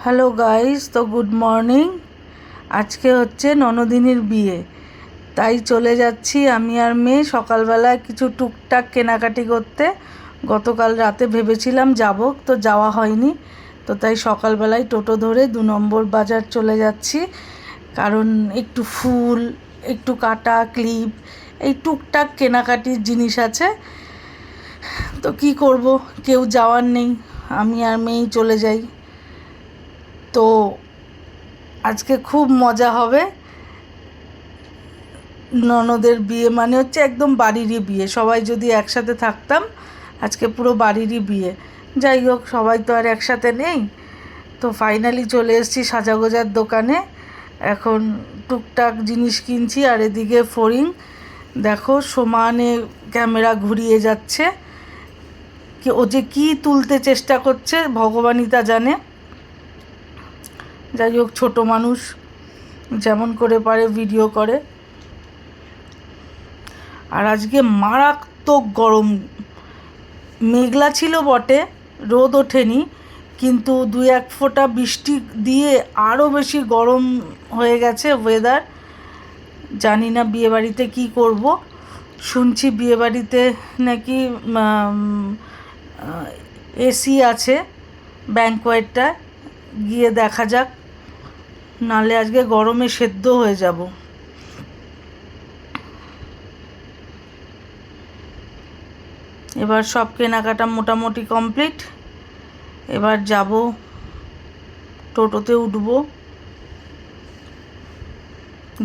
Hello guys, তো good morning. আজকে হচ্ছে ননদিনীর বিয়ে, তাই চলে যাচ্ছি আমি আর মেয়ে সকালবেলায় কিছু টুকটাক কেনাকাটি করতে। গতকাল রাতে ভেবেছিলাম যাব, তো যাওয়া হয়নি। তো তাই সকালবেলায় টোটো ধরে 2 নম্বর বাজার চলে যাচ্ছি, কারণ একটু ফুল, একটু কাটা ক্লিপ, এই টুকটাক কেনাকাটির জিনিস আছে। তো কি করব, কেউ যাওয়ার নেই, আমি আর মেয়েই চলে যাই। তো আজকে খুব মজা হবে। ননদের বিয়ে মানে হচ্ছে একদম বাড়িরই বিয়ে, সবাই যদি একসাথে থাকতাম আজকে পুরো বাড়িরই বিয়ে। যাই হোক, সবাই তো আর একসাথে নেই। তো ফাইনালি চলে এসেছি সাজাগোজার দোকানে, এখন টুকটাক জিনিস কিনছি। আর এদিকে ফড়িং দেখো সমানে ক্যামেরা ঘুরিয়ে যাচ্ছে, ও যে কী তুলতে চেষ্টা করছে ভগবানই তা জানে। যাই হোক, ছোটো মানুষ যেমন করে পারে ভিডিও করে। আর আজকে মারাত্মক গরম, মেঘলা ছিল বটে, রোদ ওঠেনি, কিন্তু 2-1 ফোঁটা বৃষ্টি দিয়ে আরও বেশি গরম হয়ে গেছে ওয়েদার। জানি না বিয়েবাড়িতে কী করব। শুনছি বিয়েবাড়িতে নাকি এসি আছে ব্যাঙ্কোয়েটটা, গিয়ে দেখা যাক, নালে আজকে গরমে সেদ্ধ হয়ে যাব। এবার সব কেনাকাটা মোটামুটি কমপ্লিট। এবার যাব, টোটোতে উঠব,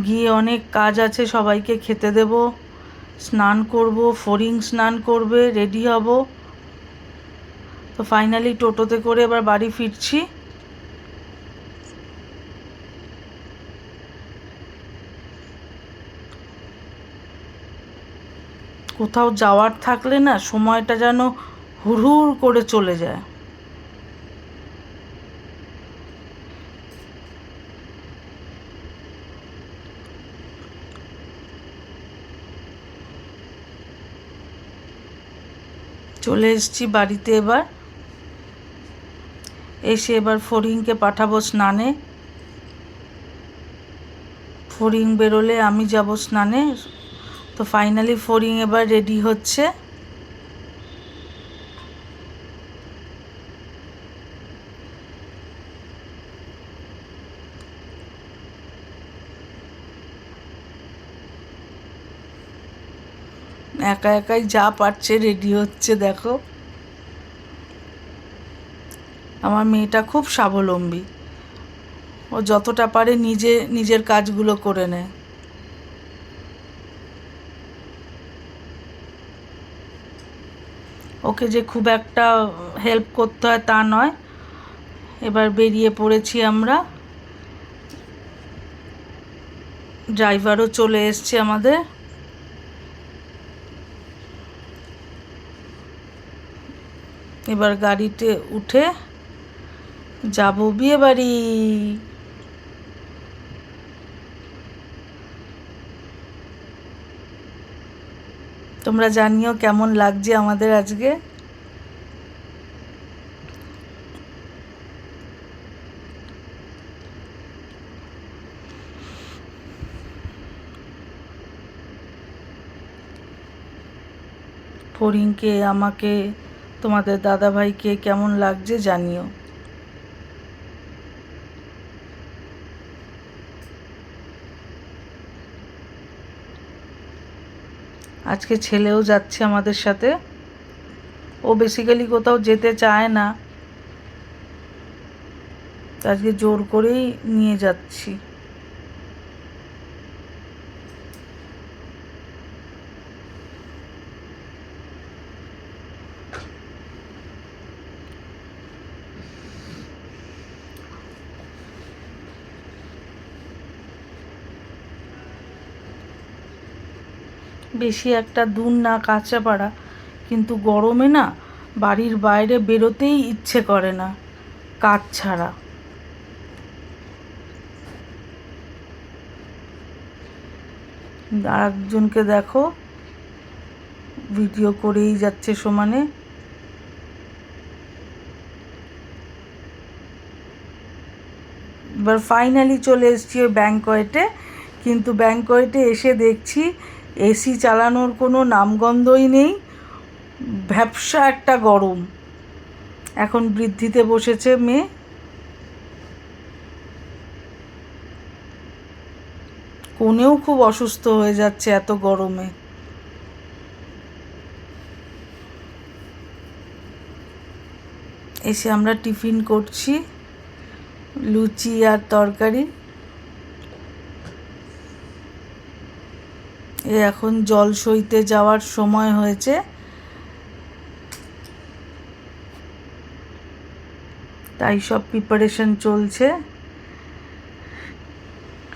গিয়ে অনেক কাজ আছে, সবাইকে খেতে দেব, স্নান করব, ফড়িং স্নান করবে, রেডি হব। তো ফাইনালি টোটোতে করে এবার বাড়ি ফিরছি। কোথাও যাওয়ার থাকলে না সময়টা যেন হুড়হুড় করে চলে যায়। চলে এসেছি বাড়িতে, এসে এবার ফড়িংকে পাঠাবো স্নানে। ফড়িং বেরোলে আমি যাব স্নানে। তো ফাইনালি ফড়িং এবার রেডি হচ্ছে। একা একাই যা পারছে রেডি হচ্ছে, দেখো। আমার মেয়েটা খুব স্বাবলম্বী, ও যতটা পারে নিজের কাজগুলো করে নেয়। ওকে যে খুব একটা হেল্প করতে হয় তা নয়। এবার বেরিয়ে পড়েছি আমরা, ড্রাইভারও চলে এসছে আমাদের। এবার গাড়িতে উঠে যাব বিয়ে বাড়ি। তোমরা জানিও কেমন লাগছে আমাদের আজকে। ফড়িংকে, আমাকে, তোমাদের দাদাভাইকে কেমন লাগছে জানিও। আজকে ছেলেও যাচ্ছে আমাদের সাথে। ও বেসিক্যালি কোথাও যেতে চায় না, আজকে জোর করেই নিয়ে যাচ্ছি। বেশি একটা দূর না, কাঁচাপাড়া, কিন্তু গরমে না বাড়ির বাইরে বেরোতেই ইচ্ছে করে না কাজ ছাড়া। আর একজনকে দেখো ভিডিও করেই যাচ্ছে সমানে। এবার ফাইনালি চলে এসেছি ওই ব্যাংকয়েটে, কিন্তু ব্যাংকয়েটে এসে দেখছি এসি চালানোর কোনো নামগন্ধই নেই, ভ্যাপসা একটা গরম। এখন বৃদ্ধিতে বসেছে মেয়ে, কোনেও খুব অসুস্থ হয়ে যাচ্ছে এত গরমে। এসে আমরা টিফিন করছি, লুচি আর তরকারি। এখন জল সইতে যাওয়ার সময় হয়েছে, তাই সব প্রিপারেশন চলছে।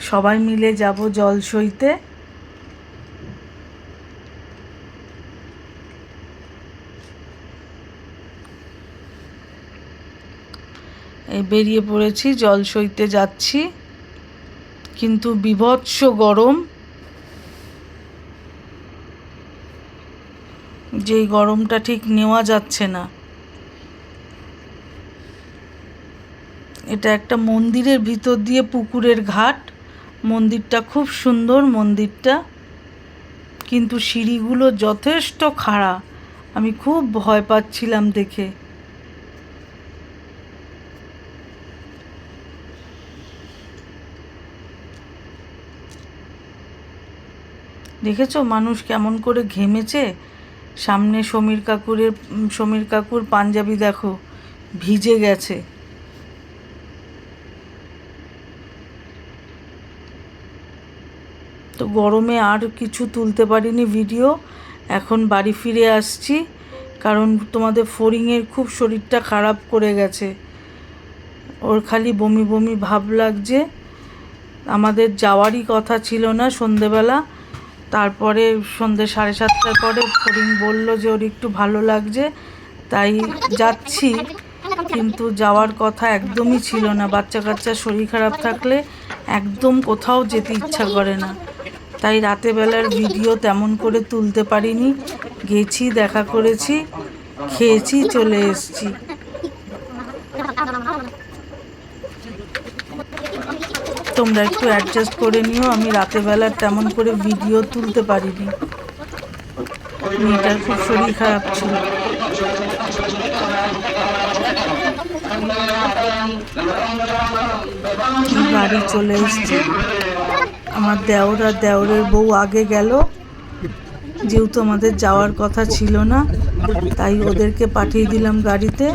সবাই মিলে যাব জল সইতে। এই বেরিয়ে পড়েছি, জল সইতে যাচ্ছি, কিন্তু বীভৎস গরম। যেই গরমটা ঠিক নেওয়া যাচ্ছে না। এটা একটা মন্দিরের ভিতর দিয়ে পুকুরের ঘাট। মন্দিরটা খুব সুন্দর, মন্দিরটা, কিন্তু সিঁড়িগুলো যথেষ্ট খাড়া। আমি খুব ভয় পাচ্ছিলাম দেখে। দেখেছো মানুষ কেমন করে ঘেমেছে। সামনে সমীর কাকুর পাঞ্জাবি দেখো ভিজে গেছে। তো গরমে আর কিছু তুলতে পারিনি ভিডিও। এখন বাড়ি ফিরে আসছি, কারণ তোমাদের ফড়িংয়ের খুব শরীরটা খারাপ করে গেছে, ওর খালি বমি বমি ভাব লাগছে। আমাদের যাওয়ারই কথা ছিল না সন্ধেবেলা, তারপরে সন্ধে 7:30টার পরে ফড়িং বলল যে ওর একটু ভালো লাগছে, তাই যাচ্ছি। কিন্তু যাওয়ার কথা একদমই ছিল না। বাচ্চা কাচ্চার শরীর খারাপ থাকলে একদম কোথাও যেতে ইচ্ছা করে না, তাই রাতেবেলার ভিডিও তেমন করে তুলতে পারিনি। গেছি, দেখা করেছি, খেয়েছি, চলে এসেছি। তোমরা একটু অ্যাডজাস্ট করে নিও, আমি রাতেবেলা তেমন করে ভিডিও তুলতে পারিনি, মেয়েটার খুব শরীর খারাপ ছিল। বাড়ি চলে এসেছি। আমার দেওর আর দেওরের বউ আগে গেল, যেহেতু আমাদের যাওয়ার কথা ছিল না, তাই ওদেরকে পাঠিয়ে দিলাম গাড়িতে।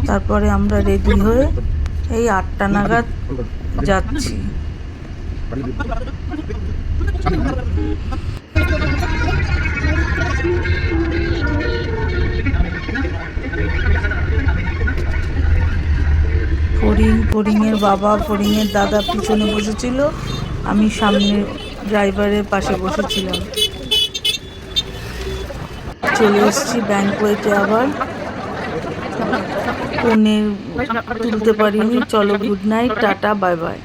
তারপরে আমরা রেডি হয়ে এই 8টা নাগাদ যাচ্ছি। ফড়িংয়ের বাবা, ফড়িংয়ের দাদা পিছনে বসেছিল, আমি সামনে ড্রাইভারের পাশে বসেছিলাম। চলে এসেছি ব্যাংকয়েটে আবার। ফোনে তুলতে পারিনি। চলো, good night, tata, bye bye.